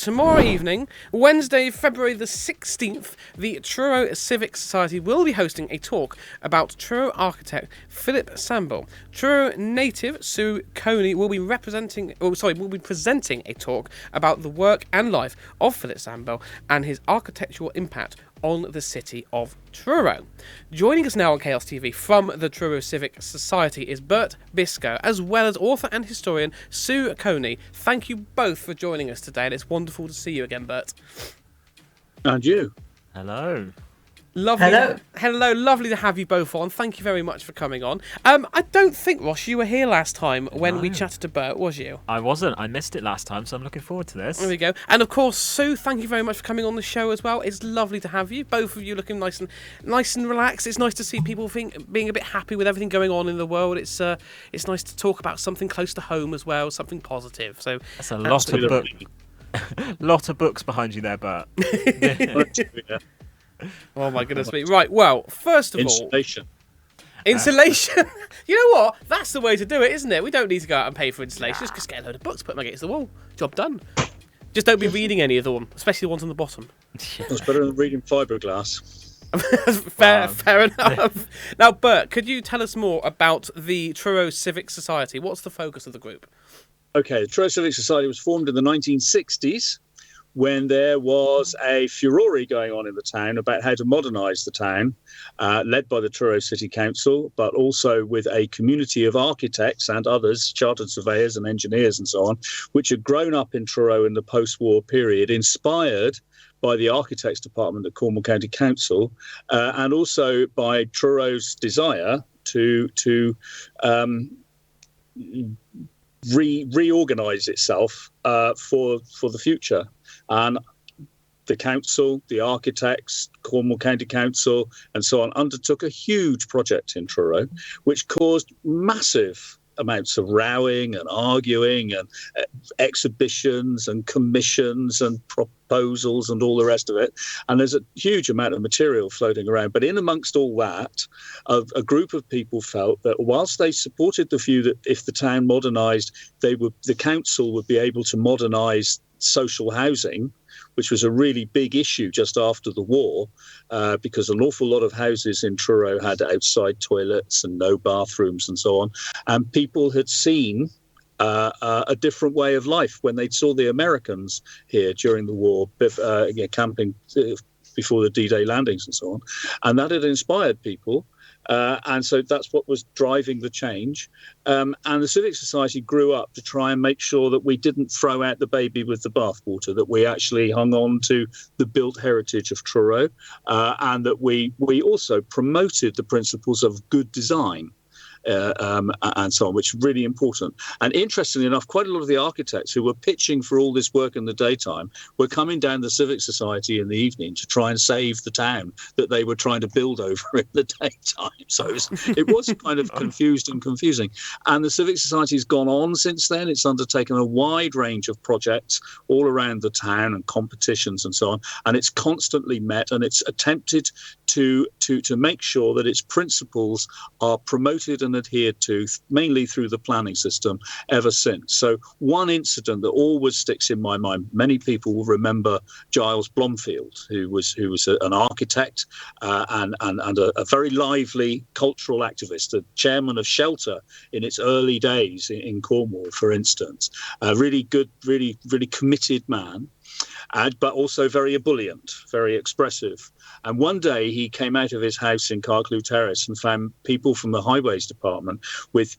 tomorrow evening, Wednesday, February the 16th, the Truro Civic Society will be hosting a talk about Truro architect Philip Sambell. Truro native Sue Coney will be presenting a talk about the work and life of Philip Sambell and his architectural impact on the city of Truro. Joining us now on Chaos TV from the Truro Civic Society is Bert Biscoe, as well as author and historian Sue Coney. Thank you both for joining us today, and it's wonderful to see you again, Bert. And you. Hello. Hello, lovely to have you both on. Thank you very much for coming on. I don't think, Ross, you were here last time when we chatted to Bert, was you? I wasn't. I missed it last time, so I'm looking forward to this. There we go. And of course, Sue, thank you very much for coming on the show as well. It's lovely to have you. Both of you looking nice and relaxed. It's nice to see people being a bit happy with everything going on in the world. It's nice to talk about something close to home as well, something positive. So that's a lot of books behind you there, Bert. Oh my goodness me. Right, well, first of Insulation. Insulation. You know what? That's the way to do it, isn't it? We don't need to go out and pay for insulation. Just get a load of books, put them against the wall. Job done. Just don't be reading any of them, especially the ones on the bottom. It's better than reading fiberglass. Fair enough. Now, Bert, could you tell us more about the Truro Civic Society? What's the focus of the group? Okay, the Truro Civic Society was formed in the 1960s when there was a furore going on in the town about how to modernise the town, led by the Truro City Council, but also with a community of architects and others, chartered surveyors and engineers and so on, which had grown up in Truro in the post-war period, inspired by the Architects Department at Cornwall County Council, and also by Truro's desire to reorganise itself for the future. And the council, the architects, Cornwall County Council, and so on, undertook a huge project in Truro, which caused massive amounts of rowing and arguing and exhibitions and commissions and proposals and all the rest of it. And there's a huge amount of material floating around. But in amongst all that, a group of people felt that whilst they supported the view that if the town modernised, the council would be able to modernise social housing, which was a really big issue just after the war, because an awful lot of houses in Truro had outside toilets and no bathrooms and so on. And people had seen a different way of life when they saw the Americans here during the war, camping before the D-Day landings and so on. And that had inspired people. And so that's what was driving the change. And the Civic Society grew up to try and make sure that we didn't throw out the baby with the bathwater, that we actually hung on to the built heritage of Truro, and that we also promoted the principles of good design. And so on, which is really important. And interestingly enough, quite a lot of the architects who were pitching for all this work in the daytime were coming down the Civic Society in the evening to try and save the town that they were trying to build over in the daytime. So it was kind of confused and confusing. And the Civic Society has gone on since then. It's undertaken a wide range of projects all around the town and competitions and so on. And it's constantly met, and it's attempted to make sure that its principles are promoted and adhered to, mainly through the planning system, ever since. So one incident that always sticks in my mind, many people will remember Giles Blomfield, who was an architect and a very lively cultural activist, a chairman of Shelter in its early days in Cornwall, for instance. A really good, really committed man. But also very ebullient, very expressive. And one day he came out of his house in Carclew Terrace and found people from the Highways Department with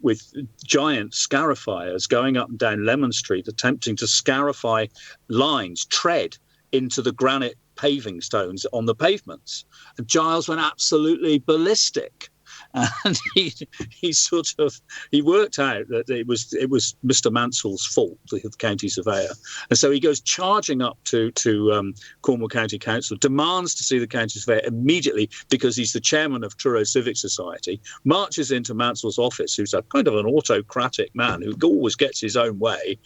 giant scarifiers going up and down Lemon Street, attempting to scarify lines, tread into the granite paving stones on the pavements. And Giles went absolutely ballistic. And he worked out that it was Mr. Mansell's fault, the county surveyor, and so he goes charging up to Cornwall County Council, demands to see the county surveyor immediately because he's the chairman of Truro Civic Society, marches into Mansell's office, who's a kind of an autocratic man who always gets his own way,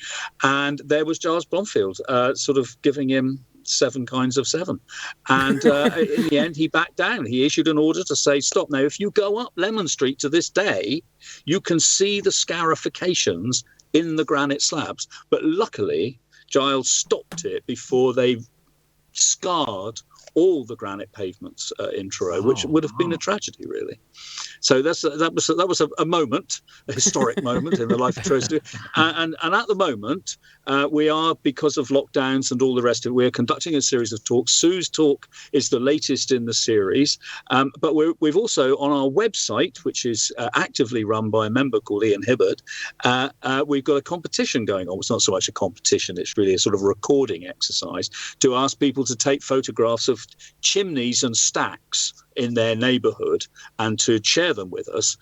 and there was Giles Blomfield, sort of giving him 7 kinds of 7. And in the end, he backed down. He issued an order to say, stop. Now, if you go up Lemon Street to this day, you can see the scarifications in the granite slabs. But luckily, Giles stopped it before they scarred all the granite pavements in Truro, which would have been a tragedy, really. So that was a moment, a historic moment in the life of Truro City. And at the moment, we are, because of lockdowns and all the rest of it, we're conducting a series of talks. Sue's talk is the latest in the series, but we've also, on our website, which is actively run by a member called Ian Hibbard, we've got a competition going on. It's not so much a competition, it's really a sort of recording exercise to ask people to take photographs of chimneys and stacks in their neighbourhood and to share them with us,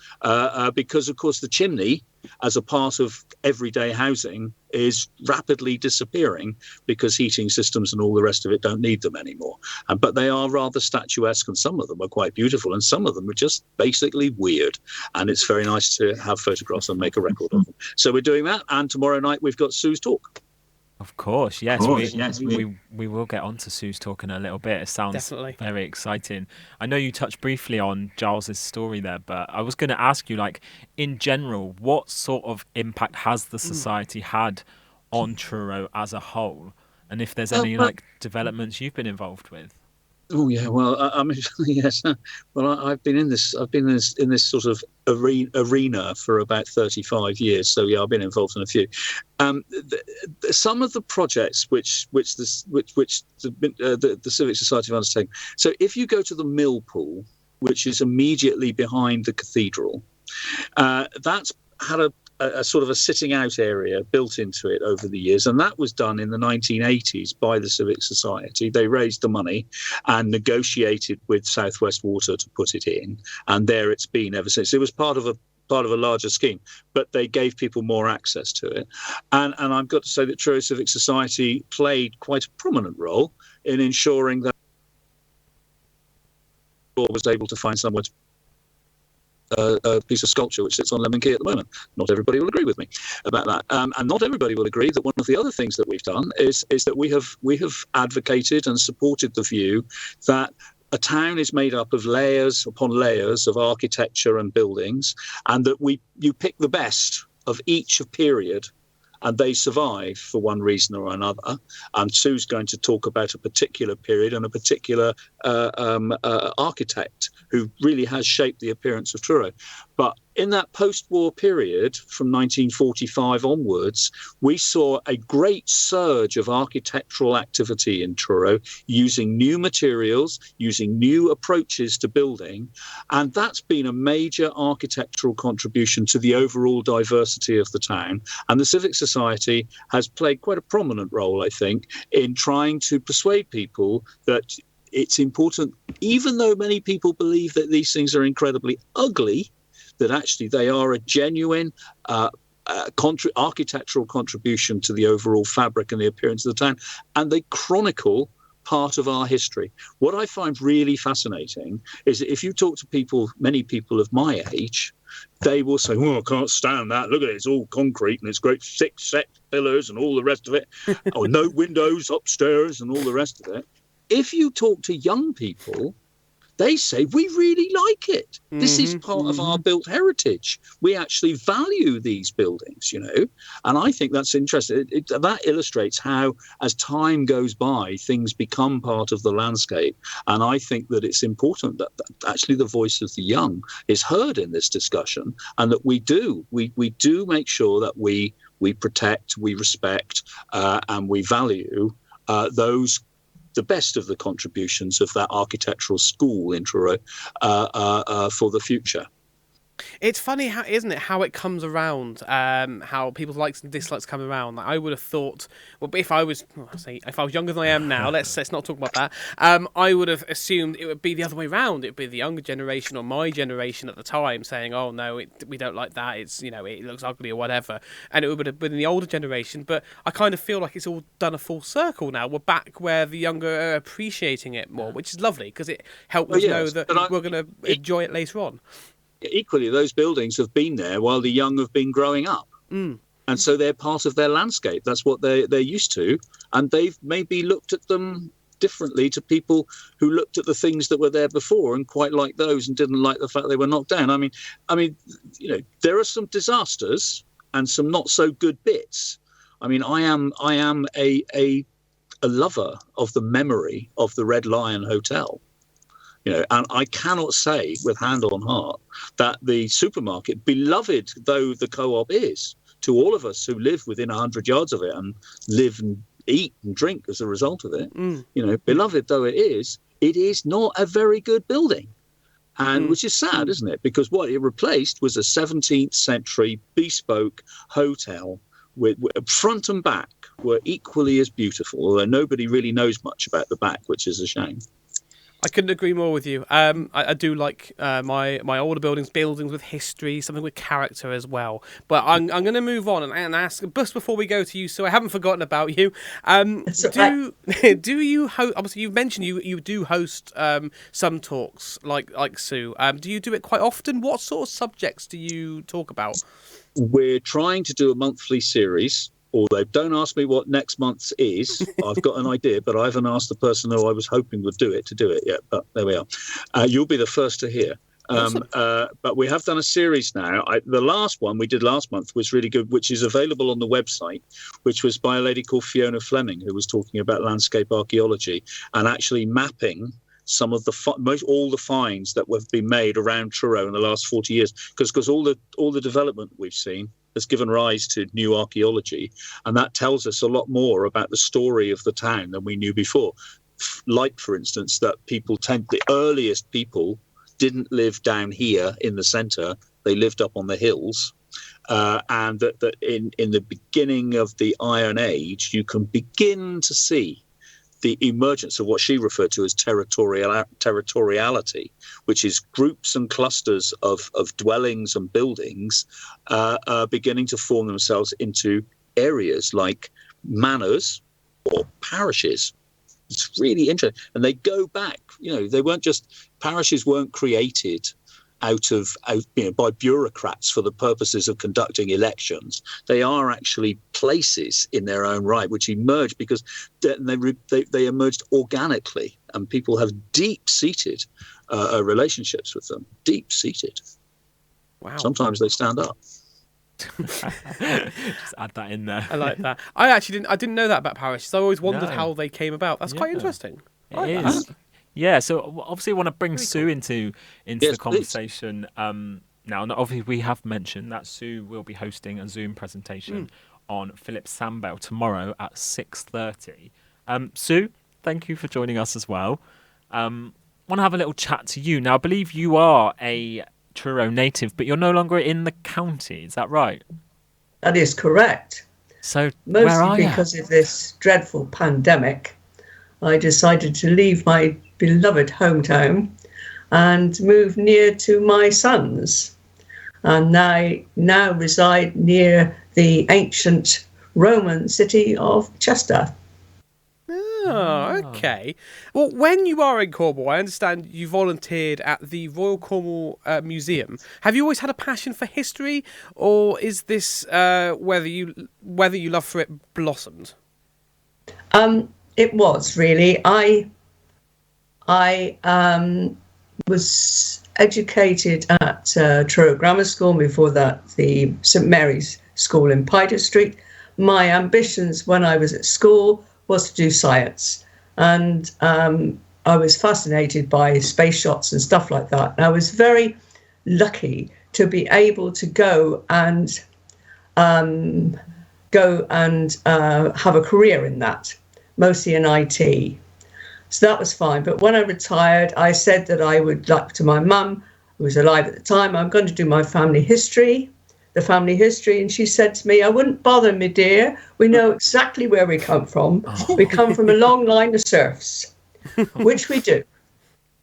because, of course, the chimney as a part of everyday housing is rapidly disappearing because heating systems and all the rest of it don't need them anymore. But they are rather statuesque, and some of them are quite beautiful, and some of them are just basically weird. And it's very nice to have photographs and make a record of them. So we're doing that, and tomorrow night we've got Sue's talk. Of course, yes. We will get on to Sue's talk in a little bit. It sounds Definitely very exciting. I know you touched briefly on Giles's story there, but I was going to ask you, like, in general, what sort of impact has the society had on Truro as a whole? And if there's any developments you've been involved with? Oh yeah, well, I mean, yes. Well, I've been in this sort of arena for about 35 years. So yeah, I've been involved in a few. Some of the projects which the Civic Society have undertaken. So if you go to the mill pool, which is immediately behind the cathedral, that's had a sort of a sitting out area built into it over the years, and that was done in the 1980s by the Civic Society. They raised the money and negotiated with South West Water to put it in, and there it's been ever since. It was part of a larger scheme, but they gave people more access to it. And I've got to say that Truro Civic Society played quite a prominent role in ensuring that was able to find somewhere to a piece of sculpture which sits on Lemon Key at the moment. Not everybody will agree with me about that, and not everybody will agree that one of the other things that we've done is that we have advocated and supported the view that a town is made up of layers upon layers of architecture and buildings, and that you pick the best of each period, and they survive for one reason or another. And Sue's going to talk about a particular period and a particular architect who really has shaped the appearance of Truro. But in that post-war period, from 1945 onwards, we saw a great surge of architectural activity in Truro, using new materials, using new approaches to building. And that's been a major architectural contribution to the overall diversity of the town. And the Civic Society has played quite a prominent role, I think, in trying to persuade people that it's important, even though many people believe that these things are incredibly ugly, that actually they are a genuine architectural contribution to the overall fabric and the appearance of the town, and they chronicle part of our history. What I find really fascinating is that if you talk to people, many people of my age, they will say, "Oh, I can't stand that. Look at it, it's all concrete and it's great thick set pillars and all the rest of it. Oh, no windows upstairs and all the rest of it." If you talk to young people, they say, "We really like it. This is part of our built heritage. We actually value these buildings, you know." And I think that's interesting. That illustrates how, as time goes by, things become part of the landscape. And I think that it's important that actually the voice of the young is heard in this discussion, and that we do make sure that we protect, we respect, and we value the best of the contributions of that architectural school in Truro for the future. It's funny, isn't it, how it comes around, how people's likes and dislikes come around. Like, I would have thought, well, if I was younger than I am now, let's not talk about that. I would have assumed it would be the other way around. It would be the younger generation or my generation at the time saying, "Oh no, we don't like that. It's, you know, it looks ugly or whatever," and it would have been the older generation. But I kind of feel like it's all done a full circle now. We're back where the younger are appreciating it more, which is lovely because it helps us know that we're going to enjoy it later on. Equally, those buildings have been there while the young have been growing up. And so they're part of their landscape. That's what they're used to. And they've maybe looked at them differently to people who looked at the things that were there before and quite liked those and didn't like the fact they were knocked down. I mean, you know, there are some disasters and some not so good bits. I mean, I am a lover of the memory of the Red Lion Hotel. And I cannot say with hand on heart that the supermarket, beloved though the Co-op is to all of us who live within 100 yards of it and live and eat and drink as a result of it, beloved though it is not a very good building. And which is sad, isn't it? Because what it replaced was a 17th century bespoke hotel with front and back were equally as beautiful, although nobody really knows much about the back, which is a shame. I couldn't agree more with you. I do like my older buildings with history, something with character as well. But I'm going to move on and ask, just before we go to you, Sue, I haven't forgotten about you. Do you obviously you've mentioned you do host some talks like Sue. Do you do it quite often? What sort of subjects do you talk about? We're trying to do a monthly series. Although don't ask me what next month's is. I've got an idea, but I haven't asked the person who I was hoping would do it yet. But there we are. You'll be the first to hear. Awesome. But we have done a series now. The last one we did last month was really good, which is available on the website, which was by a lady called Fiona Fleming, who was talking about landscape archaeology and actually mapping some of all the finds that have been made around Truro in the last 40 years, because all the development we've seen has given rise to new archaeology, and that tells us a lot more about the story of the town than we knew before. Like, for instance, that the earliest people didn't live down here in the centre; they lived up on the hills, and that in the beginning of the Iron Age, you can begin to see the emergence of what she referred to as territoriality, which is groups and clusters of dwellings and buildings beginning to form themselves into areas like manors or parishes. It's really interesting. And they go back, parishes weren't created by bureaucrats for the purposes of conducting elections. They are actually places in their own right which emerge because they emerged organically, and people have deep-seated relationships with them. Deep-seated. Wow. Sometimes they stand up. Just add that in there. I like that. I didn't know that about parishes. I always wondered how they came about. That's quite interesting. It is. Yeah, so obviously I want to bring Sue into the conversation now. And obviously we have mentioned that Sue will be hosting a Zoom presentation on Philip Sambell tomorrow at 6:30. Sue, thank you for joining us as well. Want to have a little chat to you. Now, I believe you are a Truro native, but you're no longer in the county. Is that right? That is correct. So mostly where are because of this dreadful pandemic, I decided to leave my beloved hometown and move near to my sons. And I now reside near the ancient Roman city of Chester. Oh, okay. Well, when you are in Cornwall, I understand you volunteered at the Royal Cornwall Museum. Have you always had a passion for history, or is this whether you love for it blossomed? It was really. I was educated at Truro Grammar School, before that the St Mary's School in Piter Street. My ambitions when I was at school was to do science, and I was fascinated by space shots and stuff like that. And I was very lucky to be able to go and have a career in that, mostly in IT. So that was fine. But when I retired, I said that I would, like to my mum, who was alive at the time, I'm going to do the family history. And she said to me, I wouldn't bother, my dear. We know exactly where we come from. We come from a long line of serfs, which we do.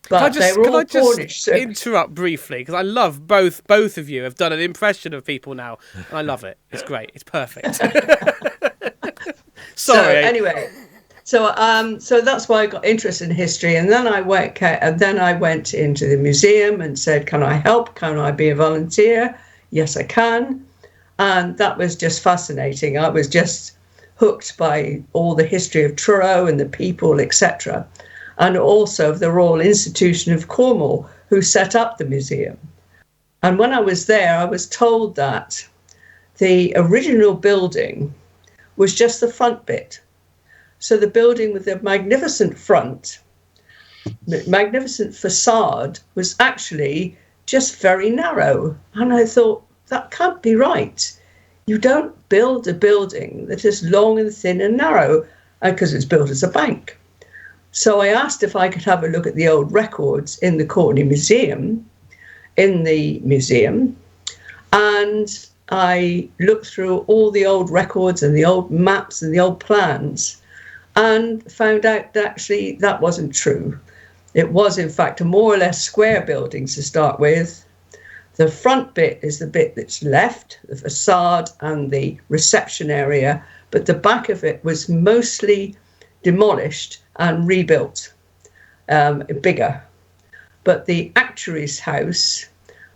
But they were all Cornish serfs. Interrupt briefly? Because I love both of you have done an impression of people now. And I love it. It's great. It's perfect. Sorry. So anyway, so that's why I got interested in history. And then I went into the museum and said, can I help? Can I be a volunteer? Yes, I can. And that was just fascinating. I was just hooked by all the history of Truro and the people, etc. And also the Royal Institution of Cornwall, who set up the museum. And when I was there, I was told that the original building was just the front bit. So the building with the magnificent front, magnificent facade, was actually just very narrow. And I thought, that can't be right. You don't build a building that is long and thin and narrow, because it's built as a bank. So I asked if I could have a look at the old records in the Courtney Museum, and I looked through all the old records and the old maps and the old plans, and found out that actually that wasn't true. It was, in fact, a more or less square building to start with. The front bit is the bit that's left, the facade and the reception area, but the back of it was mostly demolished and rebuilt, bigger. But the actuary's house,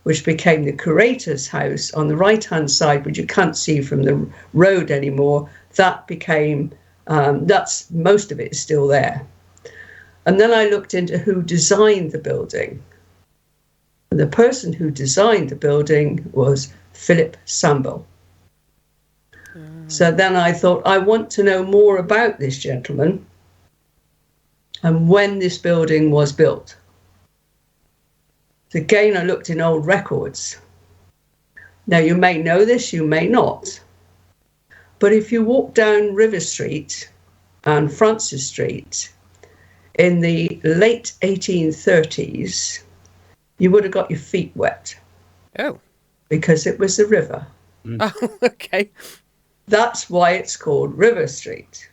which became the curator's house on the right-hand side, which you can't see from the road anymore, that became, that's most of it is still there. And then I looked into who designed the building. And the person who designed the building was Philip Sambell. So then I thought, I want to know more about this gentleman and when this building was built. Again, I looked in old records. Now, you may know this, you may not. But if you walk down River Street and Francis Street in the late 1830s, you would have got your feet wet. Oh. Because it was the river. Oh, okay. That's why it's called River Street.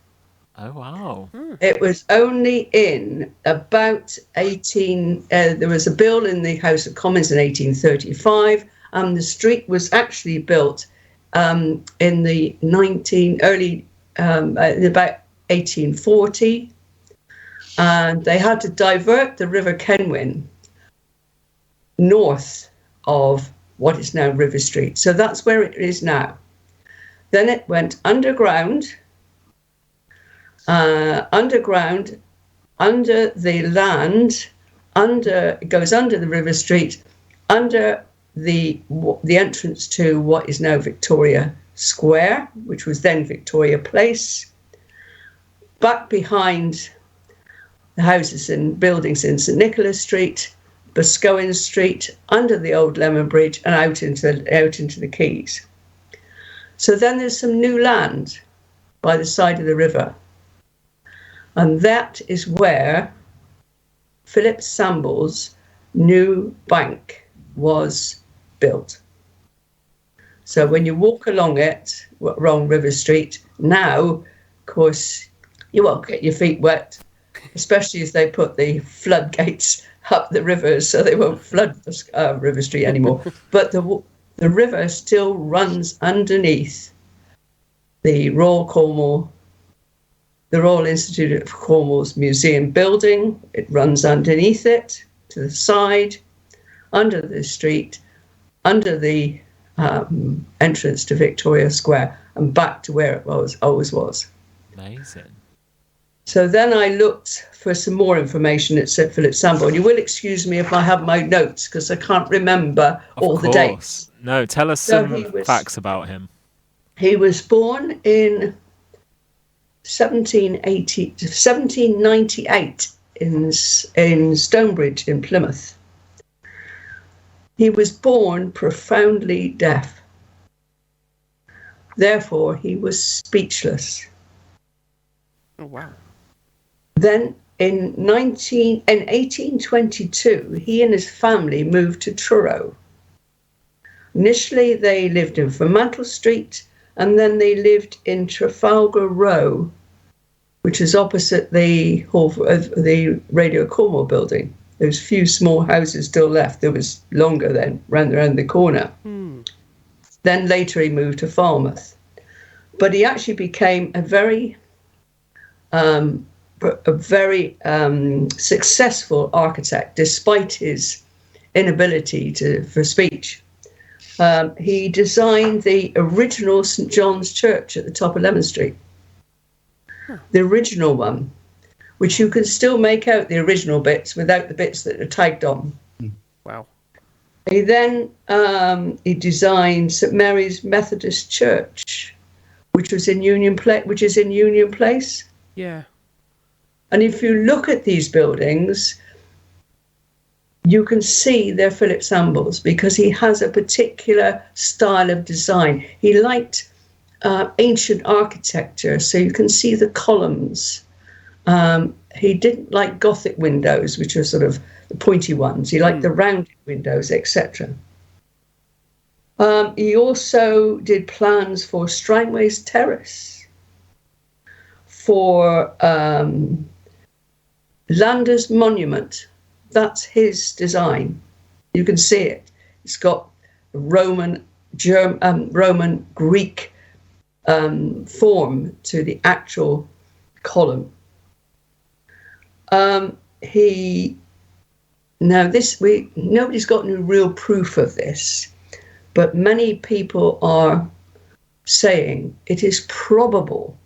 Oh, wow. It was only in about there was a bill in the House of Commons in 1835, and the street was actually built in the about 1840, and they had to divert the River Kenwyn north of what is now River Street. So that's where it is now. Then it went underground, under the land, it goes under the River Street, under the entrance to what is now Victoria Square, which was then Victoria Place, back behind the houses and buildings in St Nicholas Street, Biscoe Street, under the old Lemon Bridge, and out into the quays. So then there's some new land by the side of the river. And that is where Philip Sambell's new bank was built. So when you walk along River Street, now, of course, you won't get your feet wet, especially if they put the floodgates up the river so they won't flood River Street anymore. But the river still runs underneath the Royal Institute of Cornwall's museum building. It runs underneath it, to the side, under the street, under the entrance to Victoria Square, and back to where it always was. Amazing. So then I looked for some more information. It said Philip Sambell. And you will excuse me if I have my notes, because I can't remember all the dates. No, tell us some facts about him. He was born in 1798 in Stonebridge in Plymouth. He was born profoundly deaf. Therefore, he was speechless. Oh, wow. Then in 1822, he and his family moved to Truro. Initially, they lived in Fremantle Street, and then they lived in Trafalgar Row, which is opposite the Radio Cornwall building. There's few small houses still left. There was longer then, around the corner. Then later he moved to Falmouth. But he actually became a very successful architect, despite his inability for speech. He designed the original St John's Church at the top of Lemon Street. The original one, which you can still make out the original bits without the bits that are tagged on. Wow. He then he designed St Mary's Methodist Church, which is in Union Place. Yeah. And if you look at these buildings, you can see they're Philip Sambell's because he has a particular style of design. He liked ancient architecture, so you can see the columns. He didn't like Gothic windows, which are sort of the pointy ones. He liked the rounded windows, etc. He also did plans for Strangways Terrace, for Landers Monument. That's his design. You can see it. It's got Roman, Greek form to the actual column. Nobody's got any real proof of this, but many people are saying it is probable,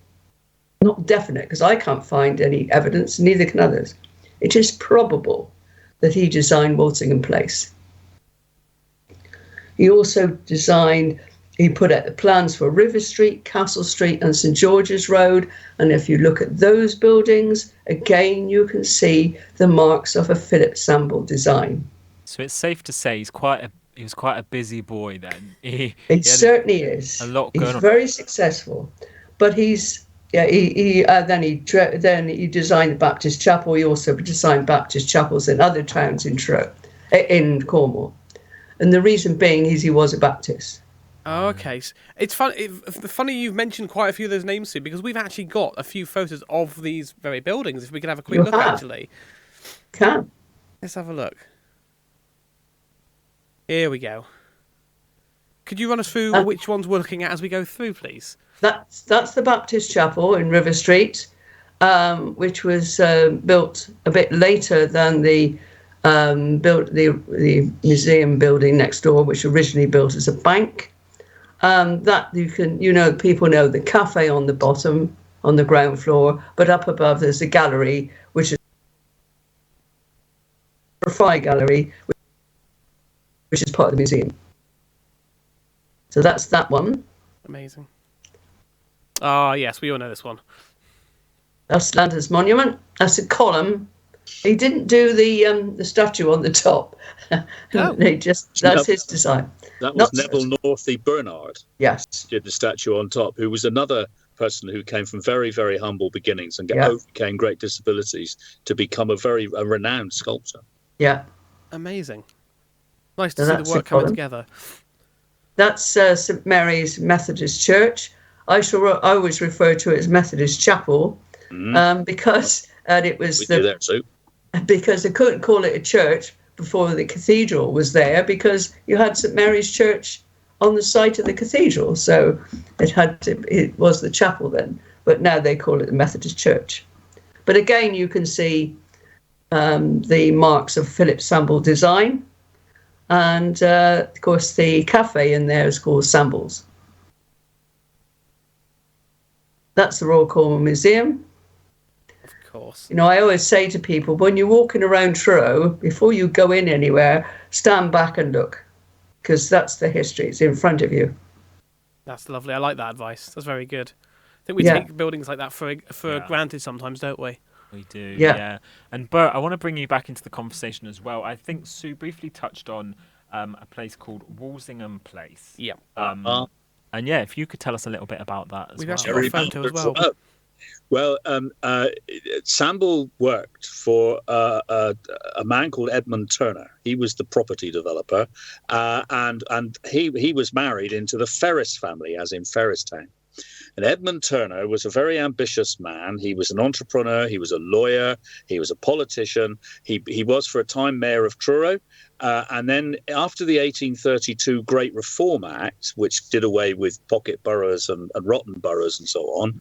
not definite, because I can't find any evidence, neither can others. It is probable that he designed Walsingham Place. He also he put out the plans for River Street, Castle Street and St George's Road. And if you look at those buildings, again, you can see the marks of a Philip Sambell design. So it's safe to say he was quite a busy boy then. He certainly is. A lot going on. He's very successful, but then he designed the Baptist Chapel. He also designed Baptist chapels in other towns in Cornwall, and the reason being is he was a Baptist. Oh, okay. It's funny you've mentioned quite a few of those names, Sue, because we've actually got a few photos of these very buildings. If we could have a quick look, actually. Let's have a look. Here we go. Could you run us through which ones we're looking at as we go through, please? That's the Baptist Chapel in River Street, which was built a bit later than the museum building next door, which originally built as a bank. People know the cafe on the bottom, on the ground floor, but up above there's a gallery, which is a fire gallery, which is part of the museum. So that's that one. Amazing. Ah, yes, we all know this one. That's Landers Monument. That's a column. He didn't do the statue on the top. That's his design. That was Neville Northey Bernard. Yes. Did the statue on top, who was another person who came from very, very humble beginnings and overcame great disabilities to become a renowned sculptor. Yeah. Amazing. Nice to see the work coming together. That's St Mary's Methodist Church. I always refer to it as Methodist Chapel because it was because they couldn't call it a church before the cathedral was there, because you had St Mary's Church on the site of the cathedral, so it was the chapel then. But now they call it the Methodist Church. But again, you can see the marks of Philip Sambell design, and of course the cafe in there is called Sambell's. That's the Royal Cornwall Museum. Of course. I always say to people, when you're walking around Truro, before you go in anywhere, stand back and look, because that's the history. It's in front of you. That's lovely. I like that advice. That's very good. I think we take buildings like that for granted sometimes, don't we? We do, yeah. And Bert, I want to bring you back into the conversation as well. I think Sue briefly touched on a place called Walsingham Place. Yeah. And if you could tell us a little bit about that as We've well. actually got a photo as well. Well, Sambell worked for a man called Edmund Turner. He was the property developer, and he was married into the Ferris family, as in Ferristown. And Edmund Turner was a very ambitious man. He was an entrepreneur. He was a lawyer. He was a politician. He was for a time mayor of Truro. And then after the 1832 Great Reform Act, which did away with pocket boroughs and rotten boroughs and so on,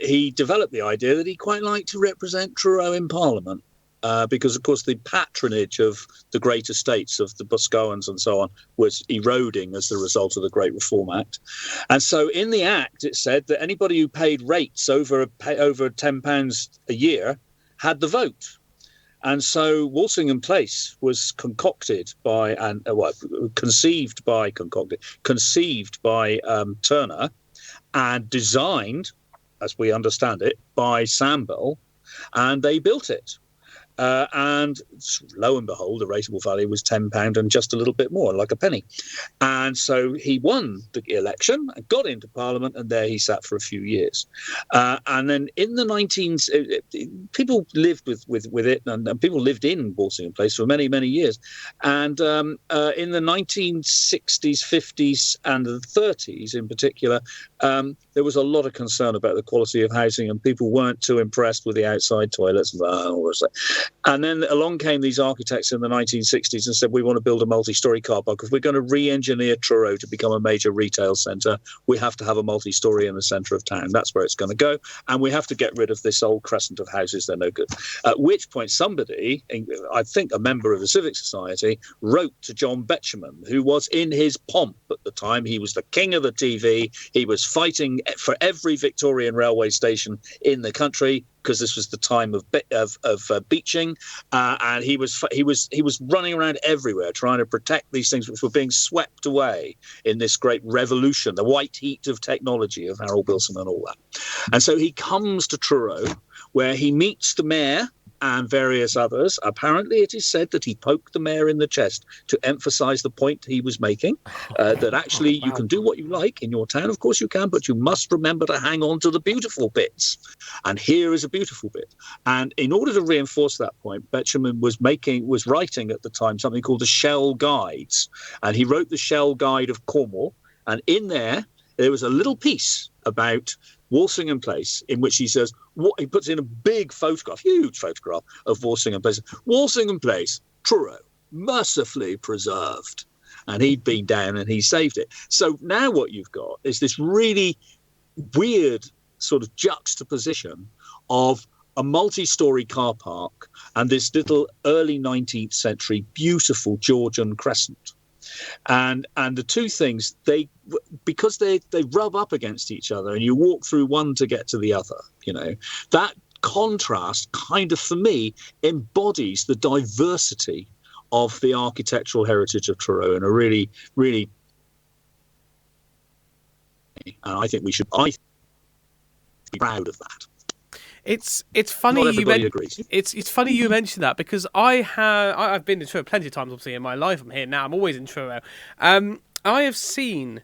he developed the idea that he quite liked to represent Truro in Parliament. Because, of course, the patronage of the great estates of the Biscoans and so on was eroding as the result of the Great Reform Act. And so in the Act, it said that anybody who paid rates over £10 a year had the vote. And so Walsingham Place was conceived by Turner, and designed, as we understand it, by Sambell, and they built it. And lo and behold, the rateable value was £10 and just a little bit more, like a penny. And so he won the election and got into Parliament, and there he sat for a few years. And then in the people lived with it, and people lived in Walsingham Place for many, many years. And in the 1960s, 50s, and the 30s in particular, there was a lot of concern about the quality of housing, and people weren't too impressed with the outside toilets and all this. And then along came these architects in the 1960s and said, we want to build a multi-storey car park. If we're going to re-engineer Truro to become a major retail centre, we have to have a multi-storey in the centre of town. That's where it's going to go. And we have to get rid of this old crescent of houses. They're no good. At which point somebody, I think a member of the Civic Society, wrote to John Betjeman, who was in his pomp at the time. He was the king of the TV. He was fighting for every Victorian railway station in the country, because this was the time of beaching, and he was running around everywhere trying to protect these things which were being swept away in this great revolution, the white heat of technology of Harold Wilson and all that. And so he comes to Truro, where he meets the mayor and various others. Apparently, it is said that he poked the mayor in the chest to emphasise the point he was making, that actually you can do what you like in your town. Of course you can, but you must remember to hang on to the beautiful bits. And here is a beautiful bit. And in order to reinforce that point, Betjeman was writing at the time something called the Shell Guides. And he wrote the Shell Guide of Cornwall. And in there was a little piece about Walsingham Place, in which he says, he puts in a big photograph, huge photograph of Walsingham Place. Walsingham Place, Truro, mercifully preserved. And he'd been down and he saved it. So now what you've got is this really weird sort of juxtaposition of a multi-storey car park and this little early 19th century beautiful Georgian crescent. And the two things, because they rub up against each other, and you walk through one to get to the other, that contrast kind of, for me, embodies the diversity of the architectural heritage of Truro in a really, really, and I think we should be proud of that. It's funny Not everybody agrees. It's funny you mentioned that, because I've been to Truro plenty of times, obviously, in my life. I'm here now. I'm always in Truro. I have seen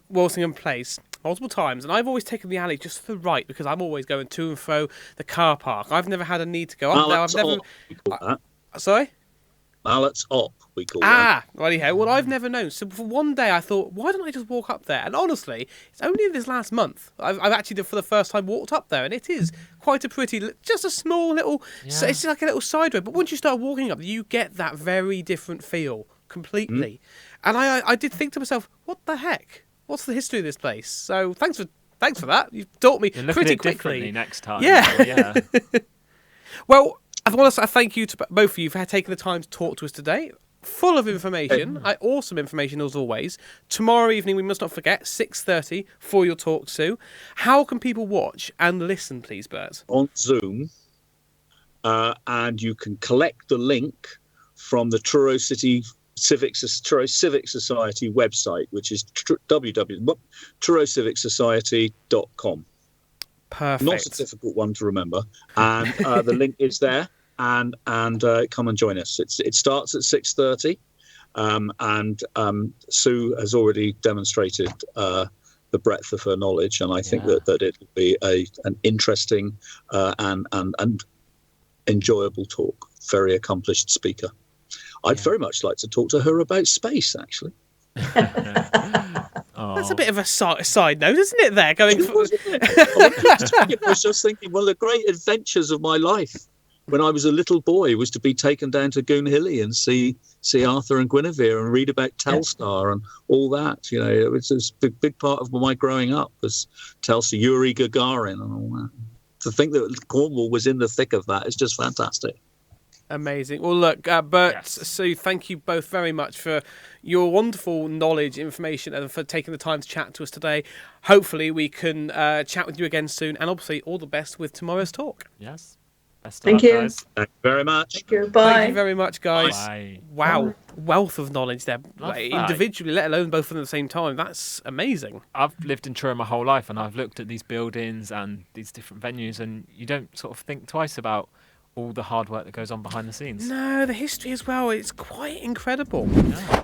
Walsingham Place multiple times, and I've always taken the alley just to the right, because I'm always going to and fro the car park. I've never had a need to go up there. I've never. We call that. Sorry? Mallet's Op, we call that. Righty-ho. Well, I've never known. So for one day I thought, why don't I just walk up there? And honestly, it's only this last month I've actually, for the first time, walked up there, and it is quite a pretty, just a small little, so it's like a little side road. But once you start walking up, you get that very different feel completely. And I did think to myself, what the heck? What's the history of this place? So thanks for that. You've taught me pretty quickly. Next time. Yeah. Well, I want to thank you to both of you for taking the time to talk to us today. Full of information, awesome information as always. Tomorrow evening, we must not forget, 6:30 for your talk, Sue. How can people watch and listen, please, Bert? On Zoom, and you can collect the link from the Truro Civic Society website, which is www.trurocivicsociety.com. Perfect. Not a difficult one to remember, and the link is there. And come and join us. It starts at 6:30, and Sue has already demonstrated the breadth of her knowledge, and I think that it will be an interesting and enjoyable talk. Very accomplished speaker. I'd very much like to talk to her about space, actually. That's a bit of a side note, isn't it? There going. I was just thinking, one of the great adventures of my life when I was a little boy was to be taken down to Goonhilly and see Arthur and Guinevere and read about Telstar and all that. It was a big part of my growing up was Telstar, Yuri Gagarin and all that. To think that Cornwall was in the thick of that is just fantastic. Amazing. Well, look, Bert, Sue, thank you both very much for your wonderful knowledge, information, and for taking the time to chat to us today. Hopefully we can chat with you again soon, and obviously all the best with tomorrow's talk. Yes. Best of Thank luck, you. guys. Thank you very much. Thank you. Bye. Thank you very much, guys. Bye. Wow, wealth of knowledge there. Love Like, that. individually, let alone both of them at the same time. That's amazing. I've lived in Truro my whole life, and I've looked at these buildings and these different venues, and you don't sort of think twice about all the hard work that goes on behind the scenes. No, the history as well. It's quite incredible. Yeah.